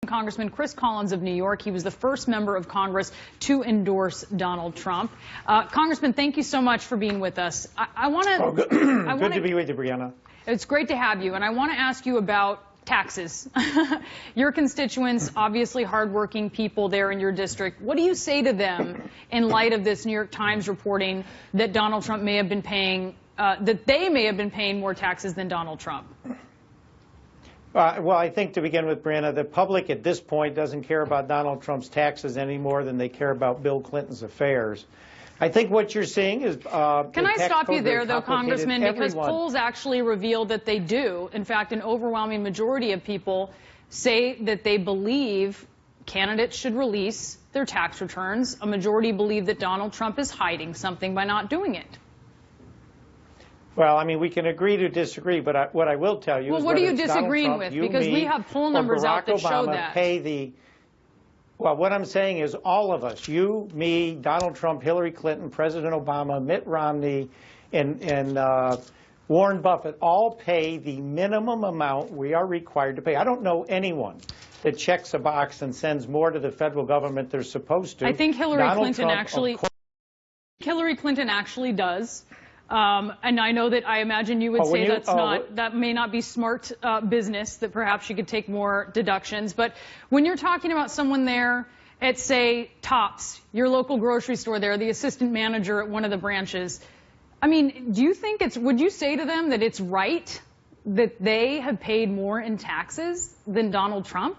Congressman Chris Collins of New York. He was the first member of Congress to endorse Donald Trump. Congressman, thank you so much for being with us. I want to... Good to be with you, Brianna. It's great to have you, and I want to ask you about taxes. Your constituents, obviously hardworking people there in your district. What do you say to them in light of this New York Times reporting that Donald Trump may have been paying, that they may have been paying more taxes than Donald Trump? Well, I think to begin with, Brianna, the public at this point doesn't care about Donald Trump's taxes any more than they care about Bill Clinton's affairs. I think what you're seeing is... Can I stop you there, though, Congressman? Because polls actually reveal that they do. In fact, an overwhelming majority of people say that they believe candidates should release their tax returns. A majority believe that Donald Trump is hiding something by not doing it. Well, I mean, we can agree to disagree, but what I will tell you is... Well, what are you disagreeing with? Because we have poll numbers out that show that. Well, what I'm saying is all of us, you, me, Donald Trump, Hillary Clinton, President Obama, Mitt Romney, and Warren Buffett all pay the minimum amount we are required to pay. I don't know anyone that checks a box and sends more to the federal government they're supposed to. I think Hillary Clinton actually does. And I know that I imagine you would say that may not be smart business, that perhaps you could take more deductions. But when you're talking about someone there at, say, Tops, your local grocery store there, the assistant manager at one of the branches, I mean, do you think would you say to them that it's right that they have paid more in taxes than Donald Trump?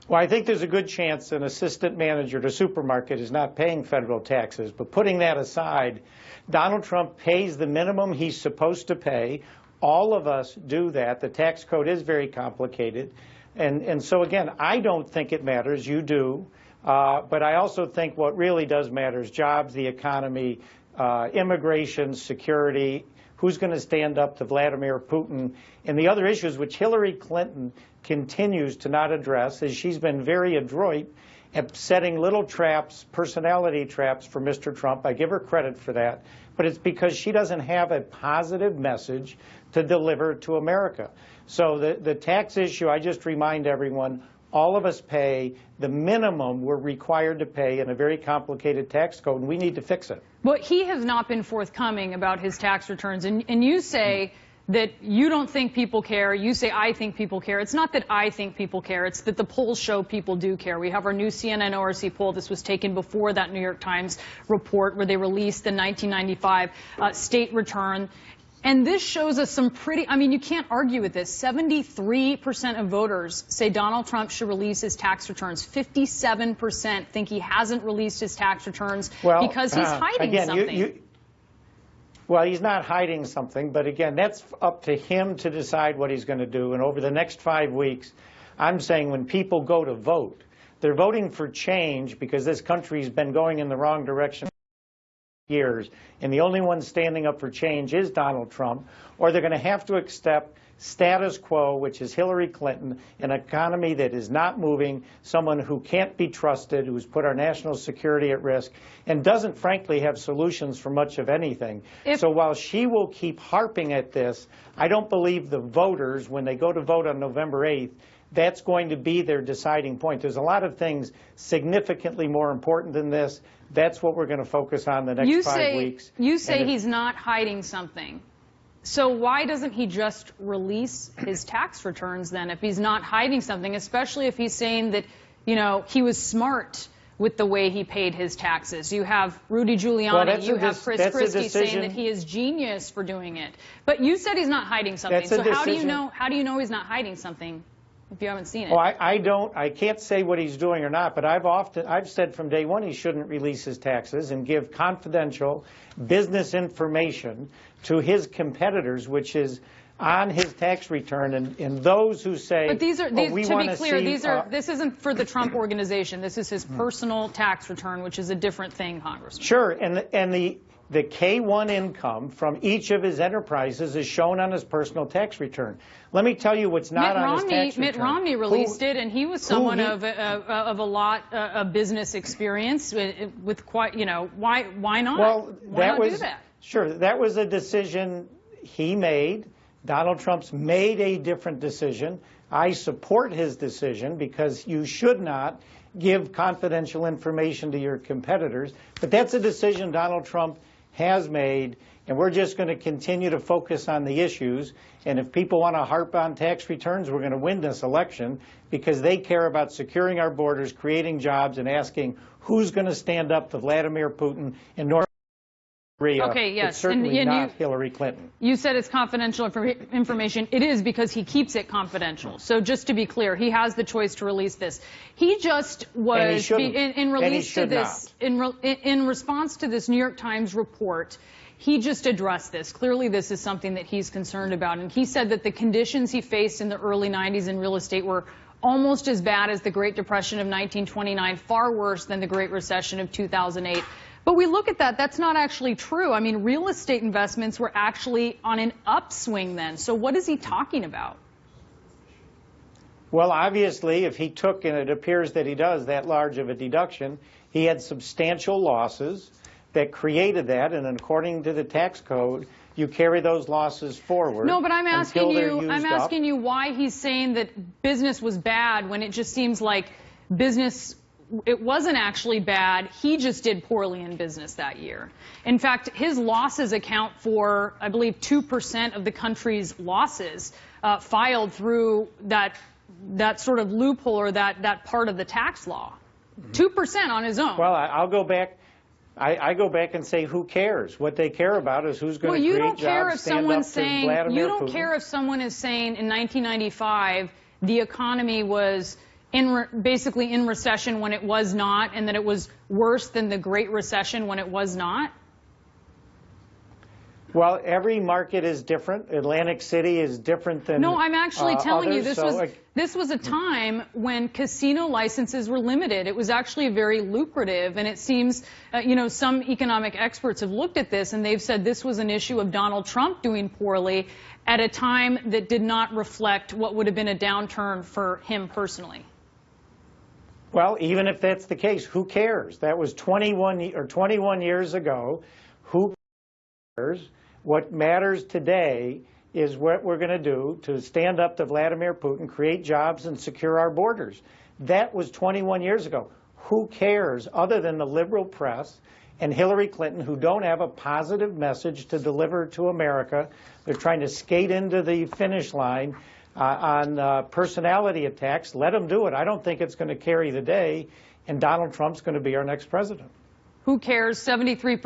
Well, I think there's a good chance an assistant manager at a supermarket is not paying federal taxes. But putting that aside, Donald Trump pays the minimum he's supposed to pay. All of us do that. The tax code is very complicated. And so, again, I don't think it matters. You do. But I also think what really does matter is jobs, the economy, immigration, security, who's going to stand up to Vladimir Putin, and the other issues which Hillary Clinton continues to not address, is she's been very adroit at setting little traps, personality traps for Mr. Trump. I give her credit for that. But it's because she doesn't have a positive message to deliver to America. So the tax issue, I just remind everyone, all of us pay the minimum we're required to pay in a very complicated tax code, and we need to fix it. But he has not been forthcoming about his tax returns. And you say that you don't think people care. You say, I think people care. It's not that I think people care. It's that the polls show people do care. We have our new CNN ORC poll. This was taken before that New York Times report where they released the 1995 state return. And this shows us some pretty, I mean, you can't argue with this. 73% of voters say Donald Trump should release his tax returns. 57% think he hasn't released his tax returns because he's hiding something. Well, he's not hiding something, but again, that's up to him to decide what he's going to do. And over the next 5 weeks, I'm saying when people go to vote, they're voting for change because this country's been going in the wrong direction for years, and the only one standing up for change is Donald Trump, or they're going to have to accept status quo, which is Hillary Clinton, an economy that is not moving, someone who can't be trusted, who's put our national security at risk, and doesn't, frankly, have solutions for much of anything. So while she will keep harping at this, I don't believe the voters, when they go to vote on November 8th, that's going to be their deciding point. There's a lot of things significantly more important than this. That's what we're going to focus on the next 5 weeks. You say he's not hiding something. So why doesn't he just release his tax returns then if he's not hiding something, especially if he's saying that, you know, he was smart with the way he paid his taxes? You have Rudy Giuliani, you have Chris Christie saying that he is genius for doing it. But you said he's not hiding something. So how do you know he's not hiding something if you haven't seen it? Well, I can't say what he's doing or not, but I've said from day one he shouldn't release his taxes and give confidential business information to his competitors, which is on his tax return, and those who say, but to be clear, this isn't for the Trump organization. This is his personal tax return, which is a different thing, Congressman. Sure, and the K-1 income from each of his enterprises is shown on his personal tax return. Let me tell you what's not on his tax return. Mitt Romney released it, and he was someone of a lot of business experience with quite, you know, why not? Well, why not do that? Sure, that was a decision he made. Donald Trump's made a different decision. I support his decision because you should not give confidential information to your competitors. But that's a decision Donald Trump has made, and we're just going to continue to focus on the issues. And if people want to harp on tax returns, we're going to win this election because they care about securing our borders, creating jobs, and asking who's going to stand up to Vladimir Putin in North Korea. Okay, yes. It's certainly and not Hillary Clinton. You said it's confidential information. It is because he keeps it confidential. So just to be clear, he has the choice to release this. He just was in response to this New York Times report. He just addressed this. Clearly, this is something that he's concerned about. And he said that the conditions he faced in the early 90s in real estate were almost as bad as the Great Depression of 1929, far worse than the Great Recession of 2008. But we look at that, that's not actually true. I mean, real estate investments were actually on an upswing then. So what is he talking about? Well, obviously, if he took, and it appears that he does, that large of a deduction, he had substantial losses that created that, and according to the tax code, you carry those losses forward. No, but I'm asking you why he's saying that business was bad when it just seems like business, it wasn't actually bad. He just did poorly in business that year. In fact, his losses account for, I believe, 2% of the country's losses filed through that sort of loophole or that part of the tax law. 2% on his own. Well, I'll go back. I go back and say, who cares? What they care about is who's going to create jobs, stand up to Vladimir Putin. You don't care if someone is saying in 1995 the economy was basically in recession when it was not, and that it was worse than the Great Recession when it was not? Well, every market is different. Atlantic City is different than No, I'm actually telling you, this was a time when casino licenses were limited. It was actually very lucrative, and it seems, some economic experts have looked at this, and they've said this was an issue of Donald Trump doing poorly at a time that did not reflect what would have been a downturn for him personally. Well, even if that's the case, who cares? That was 21 years ago. Who cares? What matters today is what we're going to do to stand up to Vladimir Putin, create jobs, and secure our borders. That was 21 years ago. Who cares other than the liberal press and Hillary Clinton, who don't have a positive message to deliver to America? They're trying to skate into the finish line on personality attacks. Let them do it. I don't think it's going to carry the day, and Donald Trump's going to be our next president. Who cares? 73%